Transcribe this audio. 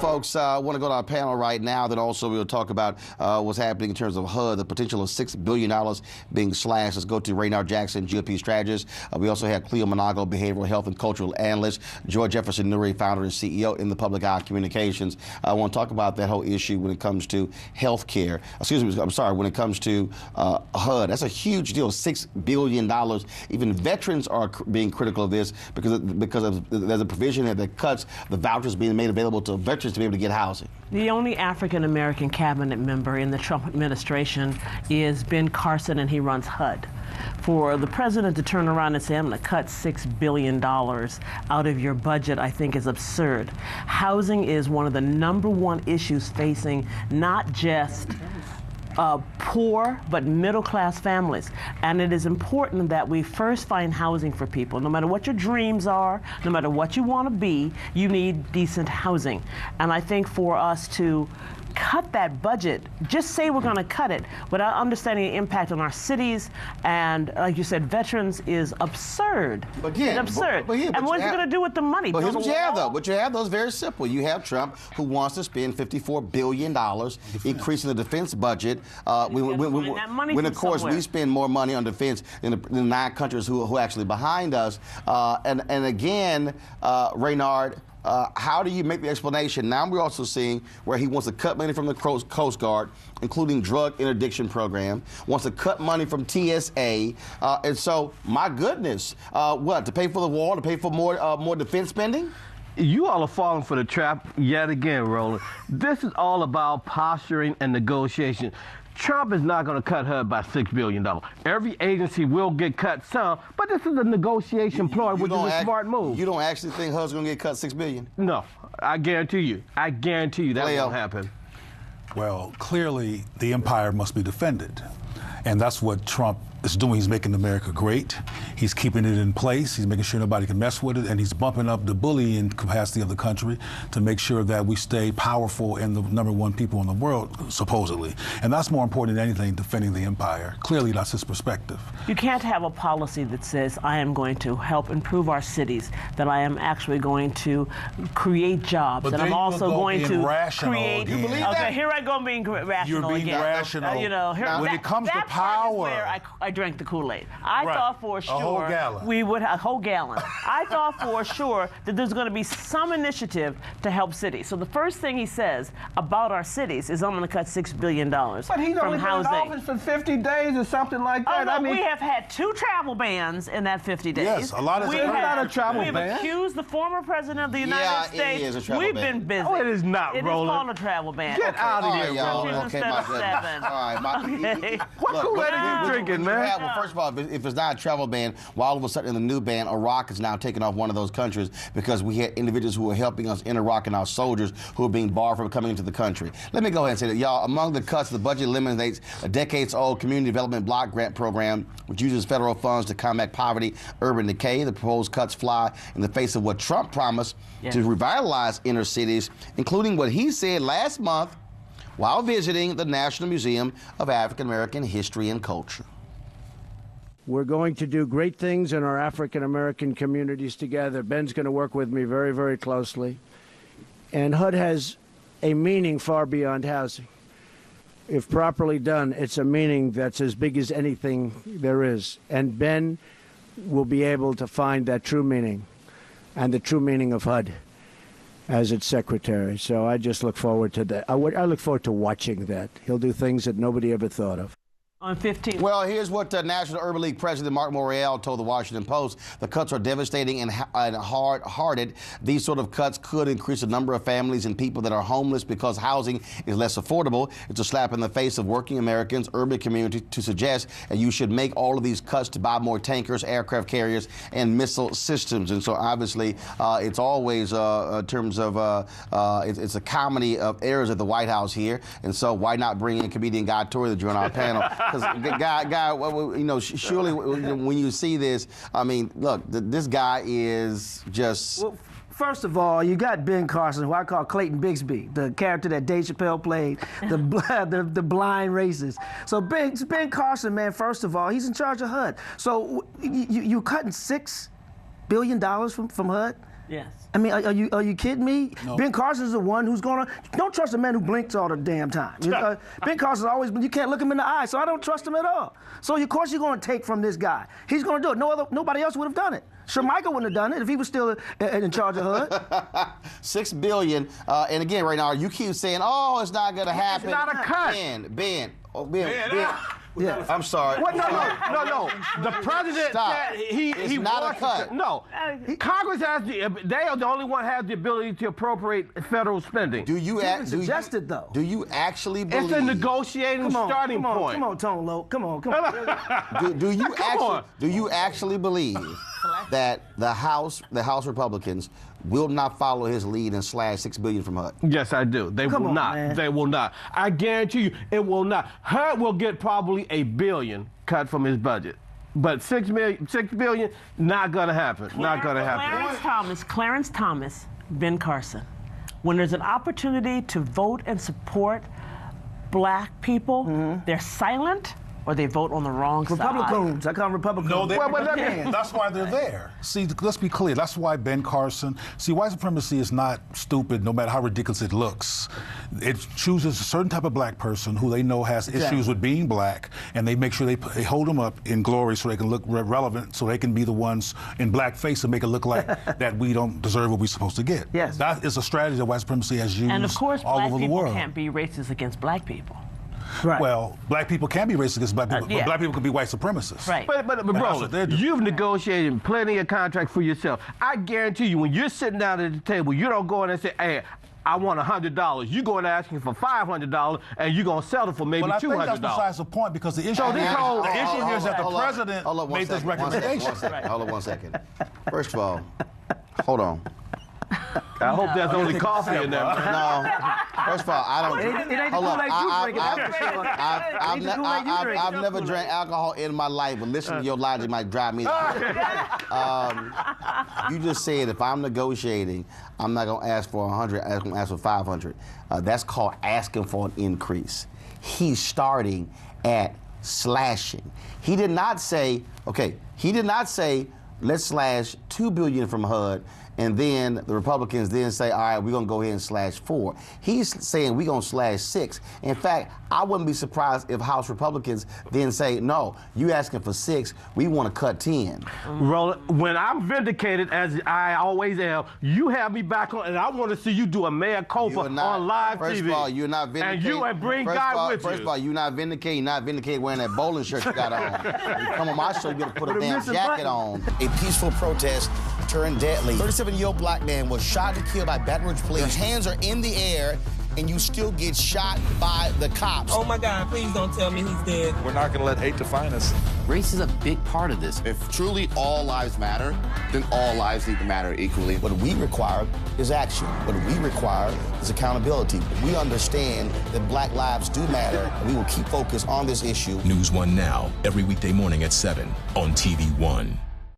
Folks, I want to go to our panel right now. Then also we'll talk about what's happening in terms of HUD, the potential of $6 billion being slashed. Let's go to Raynard Jackson, GOP strategist. We also have Cleo Monago, behavioral health and cultural analyst. George Jefferson Nuri, founder and CEO in the Public Eye Communications. I want to talk about that whole issue when it comes to health care. Excuse me, I'm sorry, when it comes to HUD. That's a huge deal, $6 billion. Even veterans are being critical of this because there's a provision that cuts the vouchers being made available to veterans to be able to get housing. The only African-American cabinet member in the Trump administration is Ben Carson, and he runs HUD. For the president to turn around and say, I'm going to cut $6 billion out of your budget, I think is absurd. Housing is one of the #1 issues facing not just poor but middle-class families. And it is important that we first find housing for people. No matter what your dreams are, no matter what you want to be, you need decent housing. And I think for us to cut that budget, just say we're going to cut it without understanding the impact on our cities and, like you said, veterans is absurd. Again, it's absurd. And what's it going to do with the money? But here's what you have, though. What you have, though, is very simple. You have Trump, who wants to spend $54 billion, increasing the defense budget. When of course, we spend more money on defense than the 9 countries who are actually behind us. And again, Raynard, how do you make the explanation? Now we're also seeing where he wants to cut money from the Coast Guard, including drug interdiction program, wants to cut money from TSA. And so, my goodness, what, to pay for the wall, to pay for more defense spending? You all are falling for the trap yet again, Roland. This is all about posturing and negotiation. Trump is not going to cut HUD by $6 billion. Every agency will get cut some, but this is a negotiation ploy, which is a smart move. You don't actually think HUD's going to get cut $6 billion? No, I guarantee you. I guarantee you that won't happen. Well, clearly the empire must be defended. And that's what Trump is doing. He's making America great. He's keeping it in place. He's making sure nobody can mess with it. And he's bumping up the bullying capacity of the country to make sure that we stay powerful and the #1 people in the world, supposedly. And that's more important than anything, defending the empire. Clearly, that's his perspective. You can't have a policy that says, I am going to help improve our cities, that I am actually going to create jobs, but and I'm also going to create... Again. You believe that? Okay, here I go being rational You're being again. rational. You know, when it comes to that power... part is where I drank the Kool-Aid. I thought for sure... A whole gallon. We would... A whole gallon. I thought for sure that there's going to be some initiative to help cities. So the first thing he says about our cities is, I'm going to cut $6 billion from housing. But he's only been in office for 50 days or something like that. Oh, no, I mean, we have had 2 travel bans in that 50 days. Yes, a lot of It's not a travel ban. We've accused the former president of the United States. It is a travel ban. We've been busy. Oh, it is not, It Roland. is called a travel ban. Get out of here, y'all. Roland. Okay, Instead my of goodness. 7. All right, Okay. What Kool-Aid are you drinking, man? Well, first of all, if it's not a travel ban, why all of a sudden in the new ban, Iraq is now taking off one of those countries because we had individuals who were helping us in Iraq and our soldiers who are being barred from coming into the country. Let me go ahead and say that, y'all, among the cuts, the budget eliminates a decades-old community development block grant program, which uses federal funds to combat poverty, urban decay. The proposed cuts fly in the face of what Trump promised to revitalize inner cities, including what he said last month while visiting the National Museum of African American History and Culture. We're going to do great things in our African American communities together. Ben's going to work with me very, very closely. And HUD has a meaning far beyond housing. If properly done, it's a meaning that's as big as anything there is. And Ben will be able to find that true meaning and the true meaning of HUD as its secretary. So I just look forward to that. I look forward to watching that. He'll do things that nobody ever thought of. On 15. Well, here's what National Urban League President Mark Morial told the Washington Post. The cuts are devastating and hard-hearted. These sort of cuts could increase the number of families and people that are homeless because housing is less affordable. It's a slap in the face of working Americans, urban community, to suggest that you should make all of these cuts to buy more tankers, aircraft carriers, and missile systems. And so obviously it's always in terms of it's a comedy of errors at the White House here. And so why not bring in comedian Guy Torrey to join our panel? Because, guy, you know, surely when you see this, I mean, look, this guy is just... Well, first of all, you got Ben Carson, who I call Clayton Bigsby, the character that Dave Chappelle played, the blind racist. So Ben Carson, man, first of all, he's in charge of HUD. So you cutting $6 billion from HUD? Yes. I mean, are you kidding me? No. Ben Carson's the one who's gonna. Don't trust a man who blinks all the damn time. Ben Carson's always. You can't look him in the eye, so I don't trust him at all. So of course you're gonna take from this guy. He's gonna do it. Nobody else would have done it. Sure, Michael wouldn't have done it if he was still in charge of HUD. $6 billion. And again, right now, you keep saying, "Oh, it's not gonna happen." It's not a cut. Ben. Yeah. I'm sorry. What? No. The president Stop. said he It's not wants a cut. to. No. Congress has they are the only one has the ability to appropriate federal spending. Do you suggested though? Do you actually believe? It's a negotiating starting point. Come on, Tone Loc. Come on. Do you actually believe that the House Republicans will not follow his lead and slash $6 billion from HUD? Yes, I do. They will not. Man. They will not. I guarantee you, it will not. HUD will get probably $1 billion cut from his budget, but $6 billion, not gonna happen. Not gonna happen. Clarence Thomas, Ben Carson. When there's an opportunity to vote and support black people, they're silent or they vote on the wrong side. Republicans. I call them Republicans. No, they, that's why they're there. See, let's be clear. That's why Ben Carson. See, white supremacy is not stupid, no matter how ridiculous it looks. It chooses a certain type of black person who they know has issues with being black, and they make sure they hold them up in glory so they can look relevant, so they can be the ones in blackface and make it look like that we don't deserve what we're supposed to get. Yes. That is a strategy that white supremacy has used And of course, all black over the people world. can't be racist against black people. right. Well, black people can be racist against black people, yeah. but black people can be white supremacists. Right. But that's what Roland, they're doing. you've negotiated plenty of contracts for yourself. I guarantee you, when you're sitting down at the table, you don't go in and say, "Hey, I want $100." You go in asking for $500, and you're gonna settle for maybe But I think that's $200. besides the point, because the issue, So this whole- the issue here is that the Hold on, president hold on one made this second, recommendation. Hold on 1 second. First of all, hold on. I hope there's only coffee in there. Man. No. First of all, I don't. It ain't the Hold on. Kool-Aid you drinking, that's for sure. I've never drank alcohol in my life, but listening to your logic might drive me. You just said if I'm negotiating, I'm not gonna ask for 100. I'm gonna ask for 500. That's called asking for an increase. He's starting at slashing. He did not say, okay. He did not say let's slash $2 billion from HUD. And then the Republicans then say, all right, we're going to go ahead and slash 4. He's saying we're going to slash 6. In fact, I wouldn't be surprised if House Republicans then say, no, you asking for 6, we want to cut 10. Roland, when I'm vindicated, as I always am, you have me back on, and I want to see you do a mea culpa on live first TV. First of all, you're not vindicated. And bring God with you. First of all, you're not vindicated. You're not vindicated wearing that bowling shirt you got on. You come on my show, you better put a damn jacket on. A peaceful protest turned deadly. 37-year-old black man was shot and killed by Baton Rouge police. Your hands are in the air, and you still get shot by the cops. Oh my God, please don't tell me he's dead. We're not going to let hate define us. Race is a big part of this. If truly all lives matter, then all lives need to matter equally. What we require is action. What we require is accountability. We understand that black lives do matter, and we will keep focused on this issue. NewsOne Now, every weekday morning at 7 on TV1.